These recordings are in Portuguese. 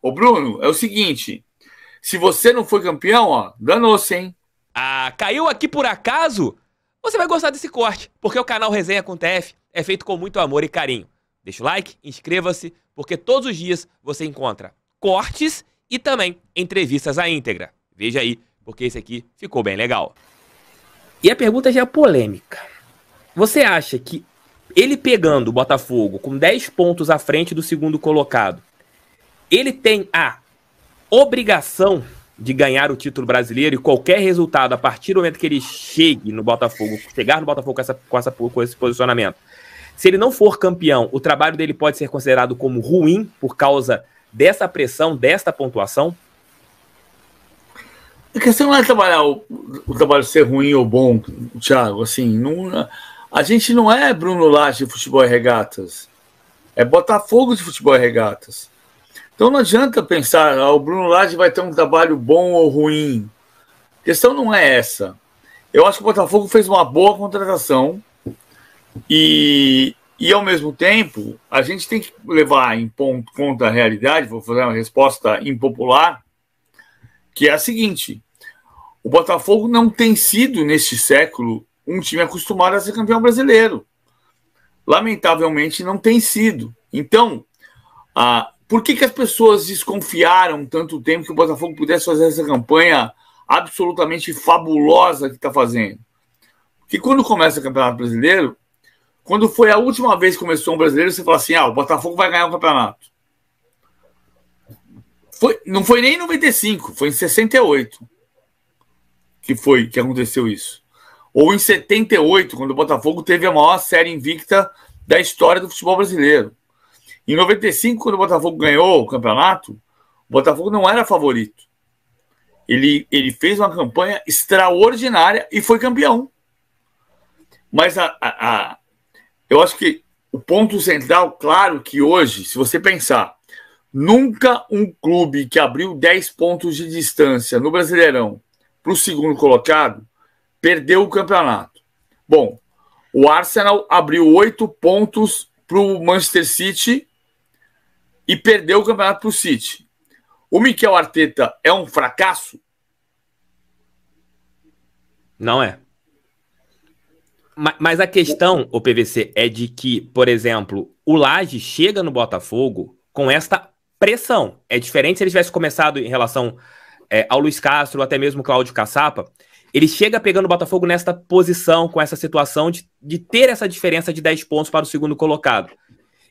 Ô, Bruno, é o seguinte. Se você não foi campeão, ó, danou-se, hein? Ah, caiu aqui por acaso? Você vai gostar desse corte, porque o canal Resenha com TF é feito com muito amor e carinho. Deixa o like, inscreva-se, porque todos os dias você encontra cortes e também entrevistas à íntegra. Veja aí, porque esse aqui ficou bem legal. E a pergunta já é polêmica. Você acha que ele pegando o Botafogo com 10 pontos à frente do segundo colocado, ele tem a obrigação de ganhar o título brasileiro e qualquer resultado a partir do momento que ele chegue no Botafogo, chegar no Botafogo com esse posicionamento, se ele não for campeão, o trabalho dele pode ser considerado como ruim por causa dessa pressão, desta pontuação? A questão não é trabalhar o trabalho ser ruim ou bom, Thiago. Assim, não, a gente não é Bruno Lage de futebol e regatas. É Botafogo de futebol e regatas. Então não adianta pensar, o Bruno Lage vai ter um trabalho bom ou ruim. A questão não é essa. Eu acho que o Botafogo fez uma boa contratação e ao mesmo tempo, a gente tem que levar em conta a realidade, vou fazer uma resposta impopular, que é a seguinte: o Botafogo não tem sido, neste século, um time acostumado a ser campeão brasileiro. Lamentavelmente, não tem sido. Então, por que as pessoas desconfiaram tanto tempo que o Botafogo pudesse fazer essa campanha absolutamente fabulosa que está fazendo? Porque quando começa o Campeonato Brasileiro, quando foi a última vez que começou um brasileiro, você fala assim, o Botafogo vai ganhar o campeonato. Não foi nem em 95, foi em 68 que aconteceu isso. Ou em 78, quando o Botafogo teve a maior série invicta da história do futebol brasileiro. Em 95, quando o Botafogo ganhou o campeonato, o Botafogo não era favorito. Ele fez uma campanha extraordinária e foi campeão. Mas eu acho que o ponto central, claro que hoje, se você pensar, nunca um clube que abriu 10 pontos de distância no Brasileirão para o segundo colocado perdeu o campeonato. Bom, o Arsenal abriu 8 pontos para o Manchester City e perdeu o campeonato para o City. O Mikel Arteta é um fracasso? Não é. Mas a questão, o PVC, é de que, por exemplo, o Lage chega no Botafogo com esta pressão. É diferente se ele tivesse começado em relação ao Luiz Castro, ou até mesmo o Cláudio Caçapa. Ele chega pegando o Botafogo nesta posição, com essa situação de ter essa diferença de 10 pontos para o segundo colocado.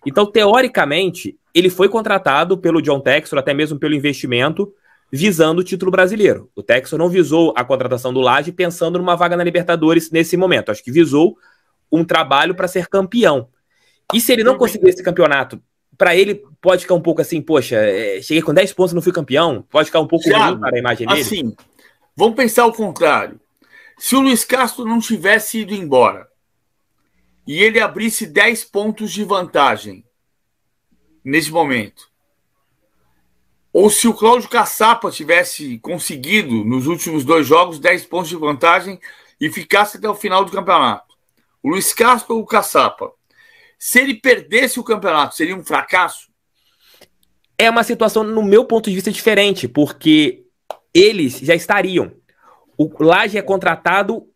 Então, teoricamente, ele foi contratado pelo John Textor, até mesmo pelo investimento, visando o título brasileiro. O Textor não visou a contratação do Lage pensando numa vaga na Libertadores nesse momento. Acho que visou um trabalho para ser campeão. E se ele não conseguir esse campeonato, para ele pode ficar um pouco assim, poxa, cheguei com 10 pontos e não fui campeão? Pode ficar um pouco ruim para a imagem dele? Assim, vamos pensar o contrário. Se o Luiz Castro não tivesse ido embora e ele abrisse 10 pontos de vantagem nesse momento, ou se o Cláudio Caçapa tivesse conseguido, nos últimos 2 jogos, 10 pontos de vantagem e ficasse até o final do campeonato, o Luiz Castro ou o Caçapa, se ele perdesse o campeonato, seria um fracasso? É uma situação, no meu ponto de vista, diferente, porque eles já estariam. O Lage é contratado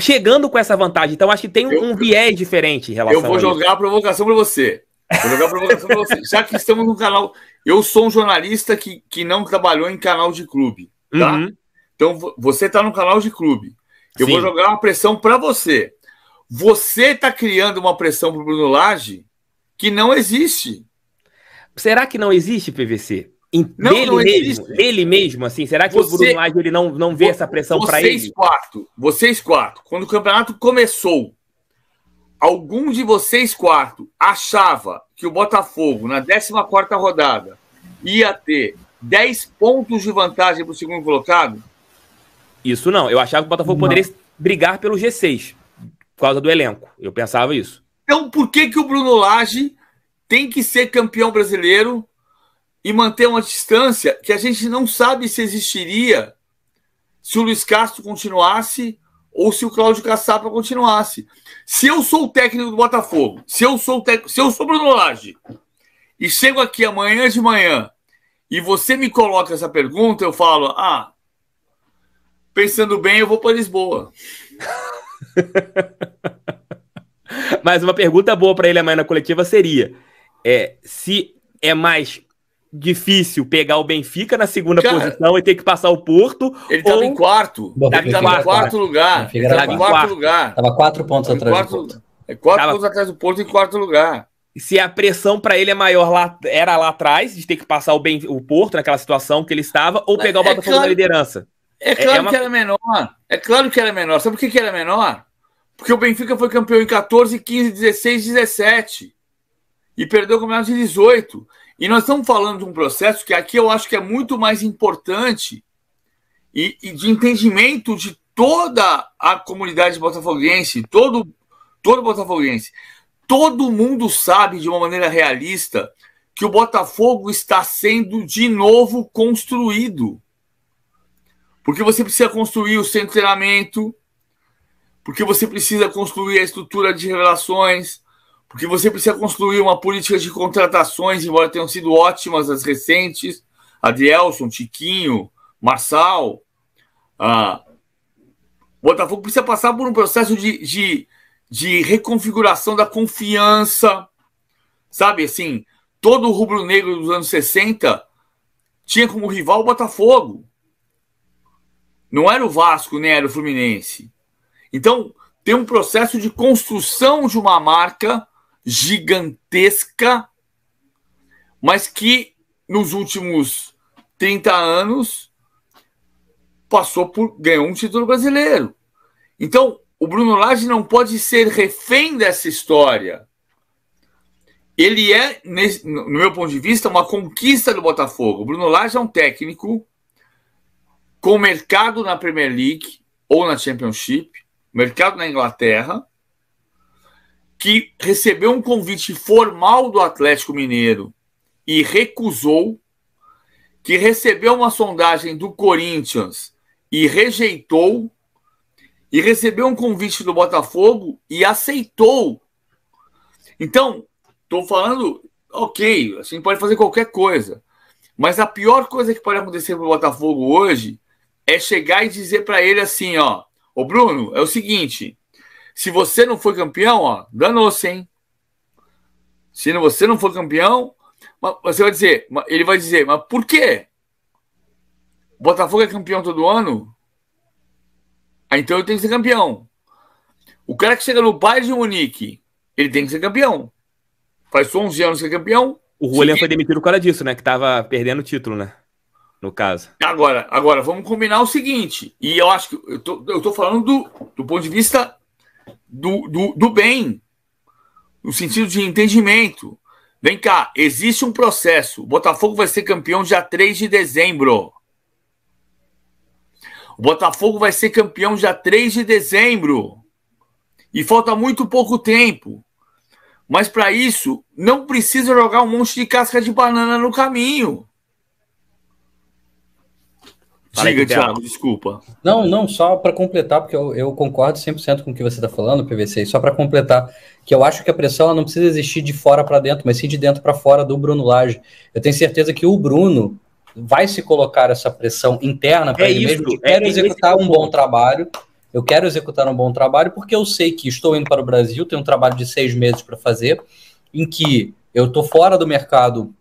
chegando com essa vantagem, então acho que tem um viés diferente em relação a isso. Eu vou jogar a provocação para você. Já que estamos no canal... Eu sou um jornalista que não trabalhou em canal de clube, tá? Uhum. Então, você está no canal de clube. Eu Sim. vou jogar uma pressão para você. Você está criando uma pressão para o Bruno Lage que não existe. Será que não existe, PVC? Não existe. Dele mesmo, assim? Será que o Bruno Lage ele não vê essa pressão para ele? Vocês quatro, quando o campeonato começou, algum de vocês quatro achava que o Botafogo, na 14ª rodada, ia ter 10 pontos de vantagem para o segundo colocado? Isso não. Eu achava que o Botafogo poderia brigar pelo G6, por causa do elenco. Eu pensava isso. Então, por que o Bruno Lage tem que ser campeão brasileiro e manter uma distância que a gente não sabe se existiria se o Luiz Castro continuasse ou se o Cláudio Caçapa continuasse? Se eu sou o técnico do Botafogo, se eu sou Bruno Lage e chego aqui amanhã de manhã e você me coloca essa pergunta, eu falo, pensando bem, eu vou para Lisboa. Mas uma pergunta boa para ele amanhã na coletiva seria, se é mais difícil pegar o Benfica na segunda posição e ter que passar o Porto. Ele estava em quarto. Ele estava em quarto lugar. Ele estava em quarto lugar. Estava 4 pontos atrás do Porto. 4 pontos atrás do Porto em quarto lugar. Se a pressão para ele é maior era lá atrás, de ter que passar o Porto naquela situação que ele estava, ou pegar o Botafogo na liderança. É claro que era menor. É claro que era menor. Sabe por que era menor? Porque o Benfica foi campeão em 14, 15, 16, 17. E perdeu o campeonato de 18. E nós estamos falando de um processo que aqui eu acho que é muito mais importante e de entendimento de toda a comunidade botafoguense, todo botafoguense. Todo mundo sabe, de uma maneira realista, que o Botafogo está sendo de novo construído. Porque você precisa construir o centro de treinamento, porque você precisa construir a estrutura de relações, porque você precisa construir uma política de contratações, embora tenham sido ótimas as recentes, Adrielson, Tiquinho, Marçal. O Botafogo precisa passar por um processo de reconfiguração da confiança. Sabe, assim, todo o rubro-negro dos anos 60 tinha como rival o Botafogo. Não era o Vasco, nem era o Fluminense. Então, tem um processo de construção de uma marca gigantesca, mas que nos últimos 30 anos ganhou um título brasileiro. Então, o Bruno Lage não pode ser refém dessa história. Ele é, no meu ponto de vista, uma conquista do Botafogo. O Bruno Lage é um técnico com mercado na Premier League ou na Championship, mercado na Inglaterra, que recebeu um convite formal do Atlético Mineiro e recusou, que recebeu uma sondagem do Corinthians e rejeitou, e recebeu um convite do Botafogo e aceitou. Então, estou falando, ok, a gente pode fazer qualquer coisa, mas a pior coisa que pode acontecer para o Botafogo hoje é chegar e dizer para ele assim, ô Bruno, é o seguinte, se você não for campeão, danou-se, hein? Se você não for campeão, ele vai dizer, mas por quê? O Botafogo é campeão todo ano? Então eu tenho que ser campeão. O cara que chega no Bayern de Munique, ele tem que ser campeão. Faz 11 anos que é campeão. O Julian foi demitido por causa disso, né? Que tava perdendo o título, né? No caso. Agora vamos combinar o seguinte. E eu acho que eu tô falando do ponto de vista do bem. No sentido de entendimento. Vem cá, existe um processo. O Botafogo vai ser campeão dia 3 de dezembro. O Botafogo vai ser campeão dia 3 de dezembro. E falta muito pouco tempo. Mas para isso, não precisa jogar um monte de casca de banana no caminho. Diga, Thiago, desculpa. Não, só para completar, porque eu concordo 100% com o que você está falando, PVC, e só para completar, que eu acho que a pressão ela não precisa existir de fora para dentro, mas sim de dentro para fora do Bruno Lage. Eu tenho certeza que o Bruno vai se colocar essa pressão interna para ele mesmo, de quero executar um bom trabalho. Eu quero executar um bom trabalho porque eu sei que estou indo para o Brasil, tenho um trabalho de 6 meses para fazer, em que eu estou fora do mercado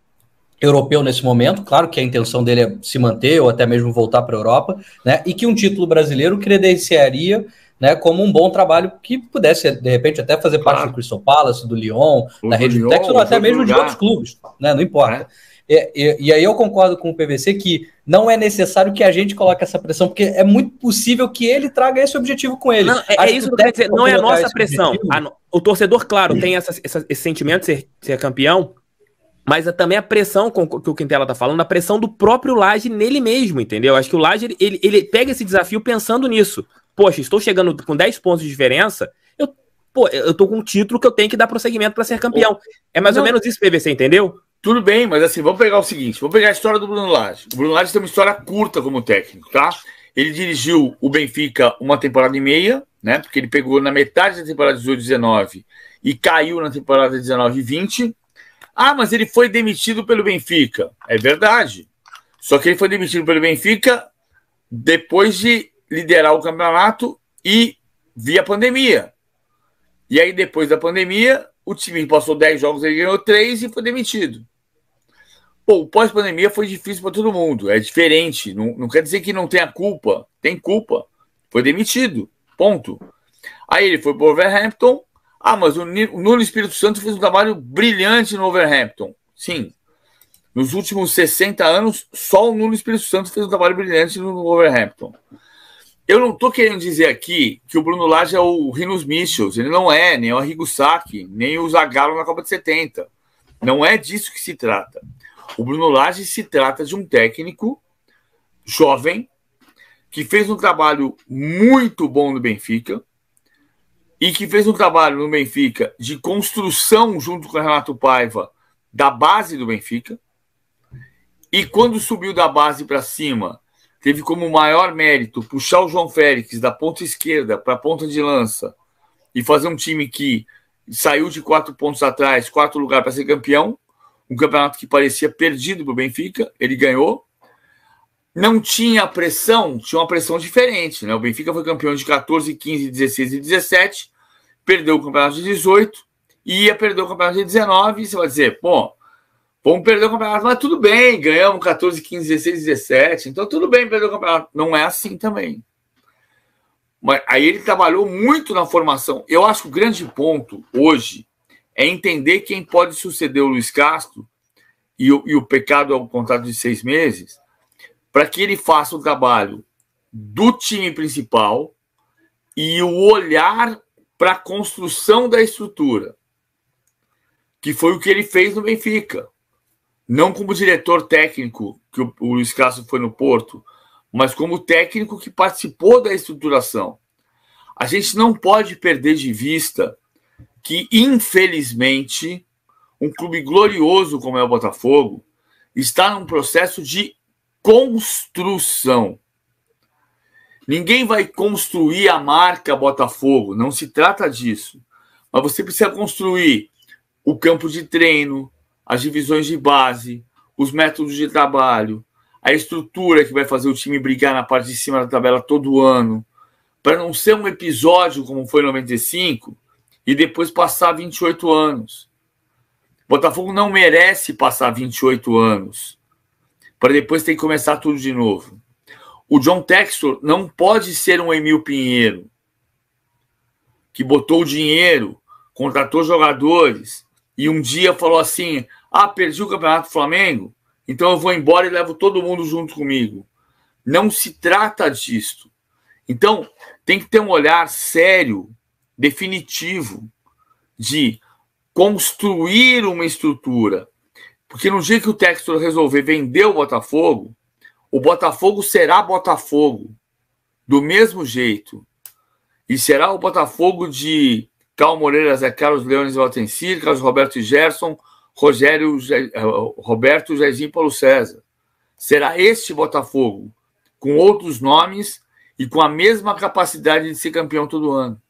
europeu nesse momento, claro que a intenção dele é se manter ou até mesmo voltar para a Europa, né? E que um título brasileiro credenciaria, né, como um bom trabalho que pudesse, de repente, até fazer parte do Crystal Palace, do Lyon, da Rede do Texas, ou até mesmo de outros clubes, né? Não importa. E aí eu concordo com o PVC que não é necessário que a gente coloque essa pressão, porque é muito possível que ele traga esse objetivo com ele. Não, é isso que eu quero dizer, não é a nossa pressão. O torcedor, claro, tem esse sentimento de ser campeão, mas também a pressão que o Quintela tá falando, a pressão do próprio Lage nele mesmo, entendeu? Acho que o Lage, ele pega esse desafio pensando nisso. Poxa, estou chegando com 10 pontos de diferença, eu tô com um título que eu tenho que dar prosseguimento para ser campeão. É mais ou menos isso, PVC, entendeu? Tudo bem, mas assim, vamos pegar o seguinte, vamos pegar a história do Bruno Lage. O Bruno Lage tem uma história curta como técnico, tá? Ele dirigiu o Benfica uma temporada e meia, né? Porque ele pegou na metade da temporada 18-19 e caiu na temporada 19-20. Mas ele foi demitido pelo Benfica. É verdade. Só que ele foi demitido pelo Benfica depois de liderar o campeonato e via pandemia. E aí, depois da pandemia, o time passou 10 jogos, ele ganhou 3 e foi demitido. Pô, o pós-pandemia foi difícil para todo mundo. É diferente. Não quer dizer que não tenha culpa. Tem culpa. Foi demitido. Ponto. Aí ele foi para o Wolverhampton. Ah, mas o Nuno Espírito Santo fez um trabalho brilhante no Wolverhampton. Sim. Nos últimos 60 anos, só o Nuno Espírito Santo fez um trabalho brilhante no Wolverhampton. Eu não estou querendo dizer aqui que o Bruno Lage é o Rinus Michels. Ele não é, nem o Arrigo Sacchi, nem o Zagallo na Copa de 70. Não é disso que se trata. O Bruno Lage se trata de um técnico jovem que fez um trabalho muito bom no Benfica e que fez um trabalho no Benfica de construção junto com o Renato Paiva da base do Benfica. E quando subiu da base para cima, teve como maior mérito puxar o João Félix da ponta esquerda para a ponta de lança e fazer um time que saiu de 4 pontos atrás, 4 lugares para ser campeão. Um campeonato que parecia perdido para o Benfica, ele ganhou. Não tinha pressão, tinha uma pressão diferente, né? O Benfica foi campeão de 14, 15, 16 e 17, perdeu o campeonato de 18 e ia perder o campeonato de 19. E você vai dizer, pô, vamos perder o campeonato, mas tudo bem, ganhamos 14, 15, 16, 17, então tudo bem perder o campeonato. Não é assim também. Mas aí ele trabalhou muito na formação. Eu acho que o grande ponto hoje é entender quem pode suceder o Luiz Castro e o pecado é um contrato de 6 meses, para que ele faça o trabalho do time principal e o olhar para a construção da estrutura, que foi o que ele fez no Benfica. Não como diretor técnico, que o Luiz Castro foi no Porto, mas como técnico que participou da estruturação. A gente não pode perder de vista que, infelizmente, um clube glorioso como é o Botafogo está num processo de construção. Ninguém vai construir a marca Botafogo, não se trata disso. Mas você precisa construir o campo de treino, as divisões de base, os métodos de trabalho, a estrutura que vai fazer o time brigar na parte de cima da tabela todo ano, para não ser um episódio como foi em 95 e depois passar 28 anos. Botafogo não merece passar 28 anos para depois ter que começar tudo de novo. O John Textor não pode ser um Emil Pinheiro, que botou dinheiro, contratou jogadores e um dia falou assim, perdi o Campeonato do Flamengo, então eu vou embora e levo todo mundo junto comigo. Não se trata disso. Então, tem que ter um olhar sério, definitivo, de construir uma estrutura. Porque no dia que o Textor resolver vender o Botafogo será Botafogo, do mesmo jeito. E será o Botafogo de Carl Moreira, Zé Carlos, Leones e Altencir, Carlos Roberto e Gerson, Roberto, Jairzinho e Paulo César. Será este Botafogo, com outros nomes e com a mesma capacidade de ser campeão todo ano.